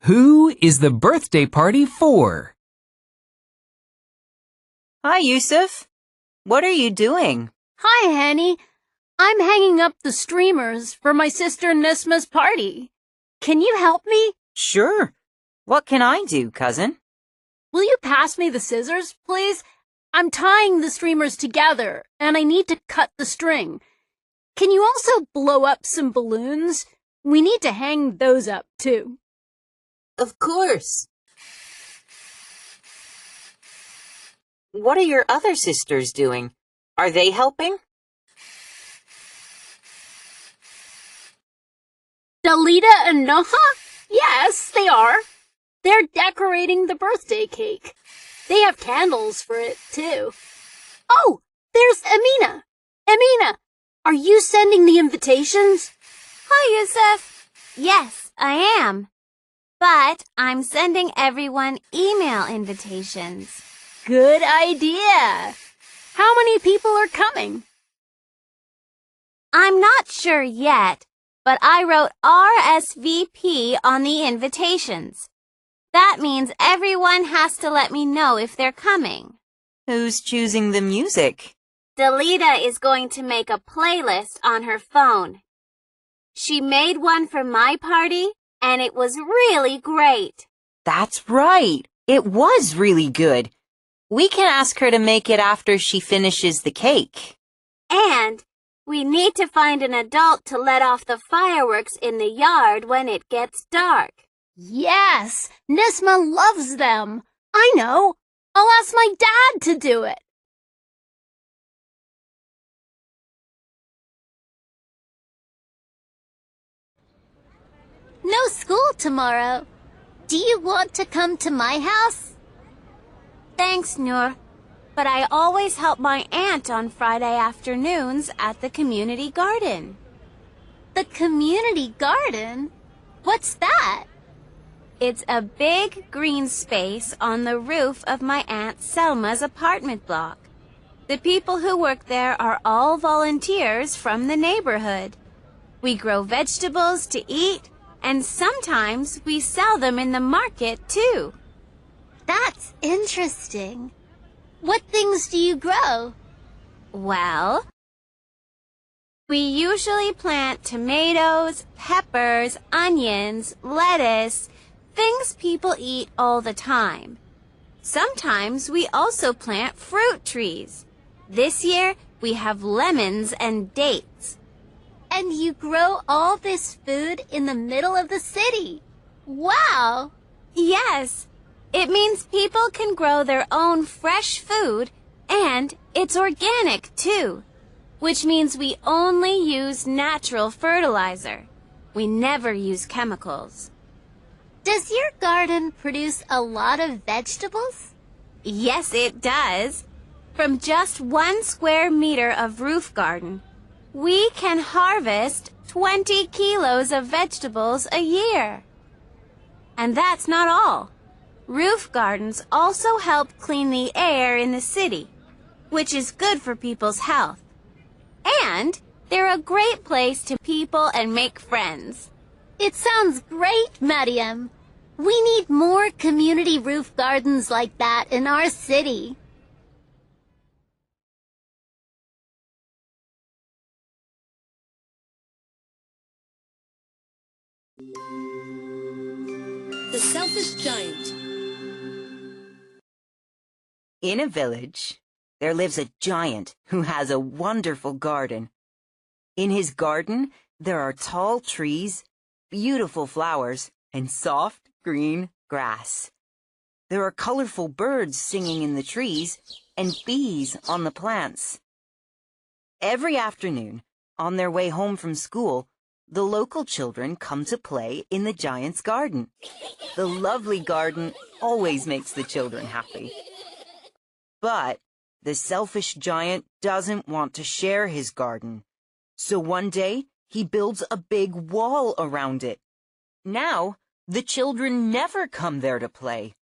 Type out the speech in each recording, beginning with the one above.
Who is the birthday party for? Hi, Yusuf. What are you doing? Hi, Henny. I'm hanging up the streamers for my sister Nisma's party. Can you help me? Sure. What can I do, cousin? Will you pass me the scissors, please? I'm tying the streamers together, and I need to cut the string. Can you also blow up some balloons? We need to hang those up, too. Of course. What are your other sisters doing? Are they helping? Dalida and Noha? Yes, they are. They're decorating the birthday cake. They have candles for it, too. Oh, there's Amina. Amina, are you sending the invitations? Hi, Yusuf. Yes, I am. But I'm sending everyone email invitations. Good idea. How many people are coming? I'm not sure yet, but I wrote RSVP on the invitations. That means everyone has to let me know if they're coming. Who's choosing the music? Dalida is going to make a playlist on her phone. She made one for my party, and it was really great. That's right. It was really good. We can ask her to make it after she finishes the cake. And we need to find an adult to let off the fireworks in the yard when it gets dark. Yes, Nisma loves them. I know. I'll ask my dad to do it. No school tomorrow. Do you want to come to my house? Thanks, Noor. But I always help my aunt on Friday afternoons at the community garden. The community garden? What's that? It's a big green space on the roof of my Aunt Selma's apartment block. The people who work there are all volunteers from the neighborhood. We grow vegetables to eat, and sometimes we sell them in the market, too. That's interesting. What things do you grow? Well, we usually plant tomatoes, peppers, onions, lettuce, things people eat all the time. Sometimes we also plant fruit trees. This year, we have lemons and dates. And you grow all this food in the middle of the city. Wow! Yes, it means people can grow their own fresh food, and it's organic too, which means we only use natural fertilizer. We never use chemicals. Does your garden produce a lot of vegetables? Yes, it does. From just 1 square meter of roof garden, we can harvest 20 kilos of vegetables a year. And that's not all. Roof gardens also help clean the air in the city, which is good for people's health. And they're a great place to people and make friends. It sounds great, Mariam. We need more community roof gardens like that in our city. The Selfish Giant. In a village, there lives a giant who has a wonderful garden. In his garden, there are tall trees, beautiful flowers, and soft green grass. There are colorful birds singing in the trees and bees on the plants. Every afternoon, on their way home from school, the local children come to play in the giant's garden. The lovely garden always makes the children happy. But the selfish giant doesn't want to share his garden. So one day, he builds a big wall around it. Now, the children never come there to play.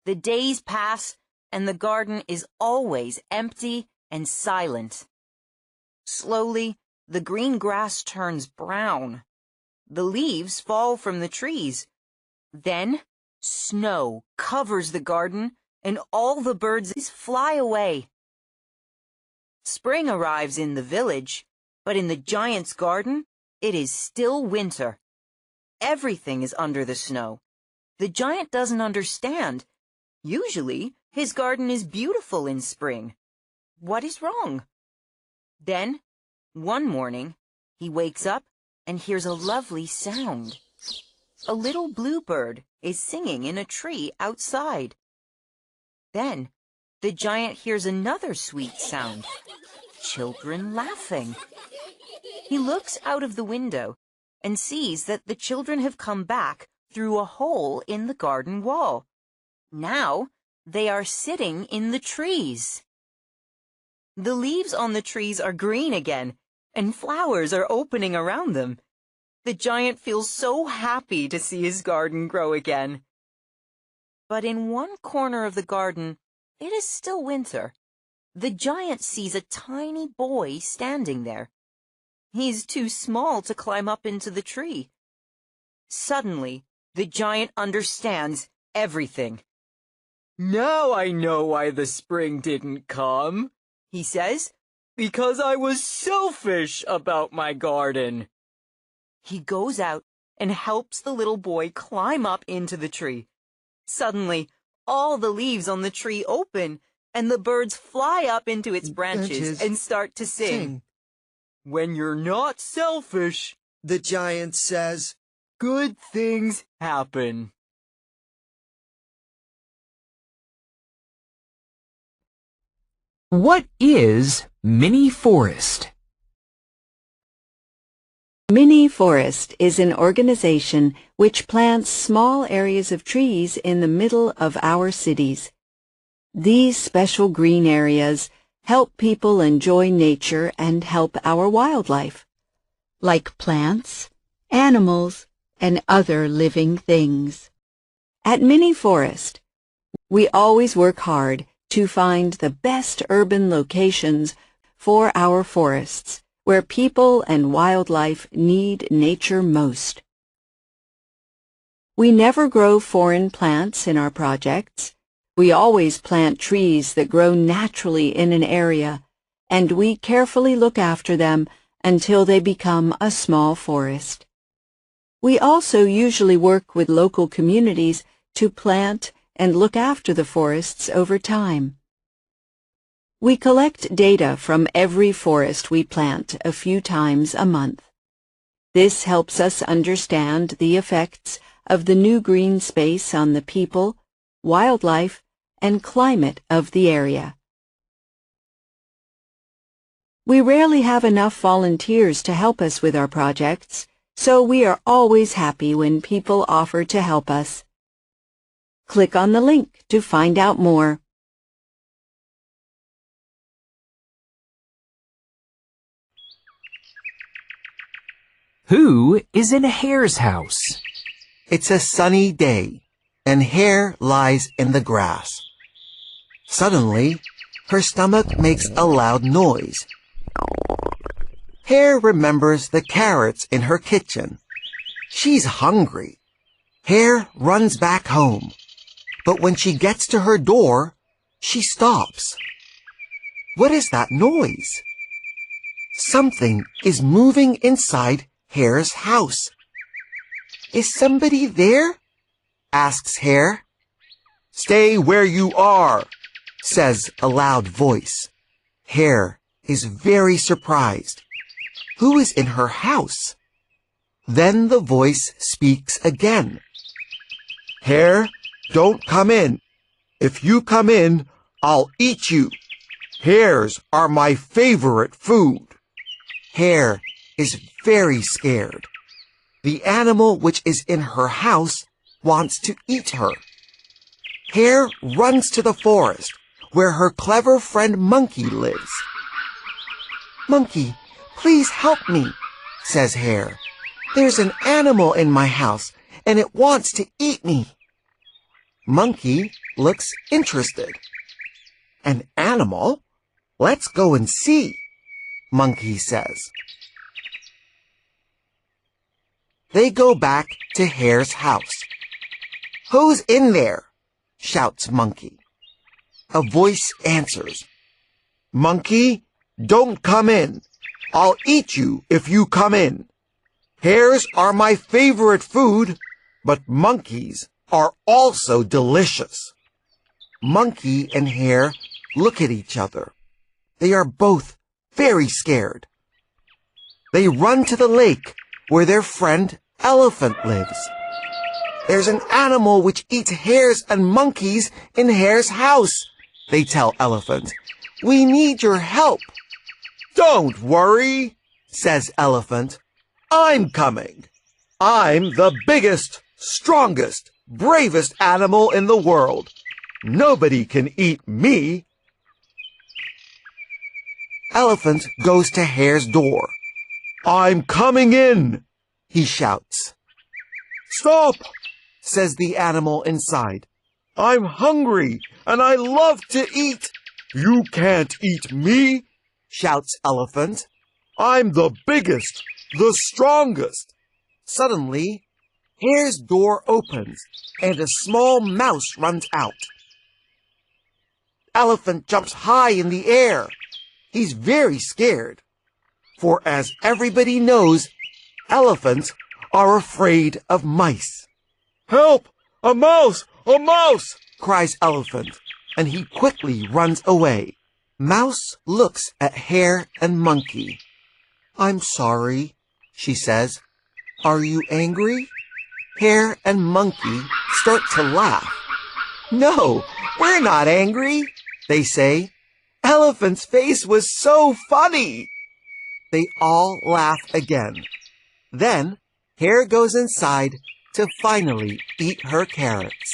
The days pass, and the garden is always empty and silent. Slowly, the green grass turns brown. The leaves fall from the trees. Then, snow covers the garden and all the birds fly away. Spring arrives in the village, but in the giant's garden, it is still winter. Everything is under the snow. The giant doesn't understand. Usually, his garden is beautiful in spring. What is wrong? Then, one morning, he wakes up and hears a lovely sound. A little bluebird is singing in a tree outside. Then, the giant hears another sweet sound. Children laughing. He looks out of the window and sees that the children have come back through a hole in the garden wall. Now, they are sitting in the trees. The leaves on the trees are green again, and flowers are opening around them. The giant feels so happy to see his garden grow again. But in one corner of the garden, it is still winter. The giant sees a tiny boy standing there. He's too small to climb up into the tree. Suddenly, the giant understands everything. "Now I know why the spring didn't come," he says, "because I was selfish about my garden." He goes out and helps the little boy climb up into the tree. Suddenly, all the leaves on the tree open, and the birds fly up into its branches and start to sing. "When you're not selfish," the giant says, "good things happen." What is mini forest? Mini Forest is an organization which plants small areas of trees in the middle of our cities. These special green areas help people enjoy nature and help our wildlife, like plants, animals, and other living things. At Mini Forest, we always work hard to find the best urban locations for our forests, where people and wildlife need nature most. We never grow foreign plants in our projects. We always plant trees that grow naturally in an area, and we carefully look after them until they become a small forest. We also usually work with local communities to plant and look after the forests over time. We collect data from every forest we plant a few times a month. This helps us understand the effects of the new green space on the people, wildlife, and climate of the area. We rarely have enough volunteers to help us with our projects, so we are always happy when people offer to help us. Click on the link to find out more. Who is in Hare's house? It's a sunny day, and Hare lies in the grass. Suddenly, her stomach makes a loud noise. Hare remembers the carrots in her kitchen. She's hungry. Hare runs back home, but when she gets to her door, she stops. What is that noise? Something is moving inside Hare's house. Is somebody there? Asks Hare. Stay where you are, says a loud voice. Hare is very surprised. Who is in her house? Then the voice speaks again. Hare, don't come in. If you come in, I'll eat you. Hares are my favorite food. Hare is very scared. The animal which is in her house wants to eat her. Hare runs to the forest where her clever friend Monkey lives. Monkey, please help me, says Hare. There's an animal in my house and it wants to eat me. Monkey looks interested. An animal? Let's go and see, Monkey says. They go back to Hare's house. Who's in there? Shouts Monkey. A voice answers. Monkey, don't come in. I'll eat you if you come in. Hares are my favorite food, but monkeys are also delicious. Monkey and Hare look at each other. They are both very scared. They run to the lake where their friend Elephant lives. There's an animal which eats hares and monkeys in Hare's house, they tell Elephant. We need your help. Don't worry, says Elephant. I'm coming. I'm the biggest, strongest, bravest animal in the world. Nobody can eat me. Elephant goes to Hare's door. I'm coming in, he shouts. Stop, says the animal inside. I'm hungry and I love to eat. You can't eat me, shouts Elephant. I'm the biggest, the strongest. Suddenly, Hare's door opens and a small mouse runs out. Elephant jumps high in the air. He's very scared. For as everybody knows, elephants are afraid of mice. Help! A mouse! A mouse! Cries Elephant, and he quickly runs away. Mouse looks at Hare and Monkey. I'm sorry, she says. Are you angry? Hare and Monkey start to laugh. No, we're not angry, they say. Elephant's face was so funny. They all laugh again. Then Hare goes inside to finally eat her carrots.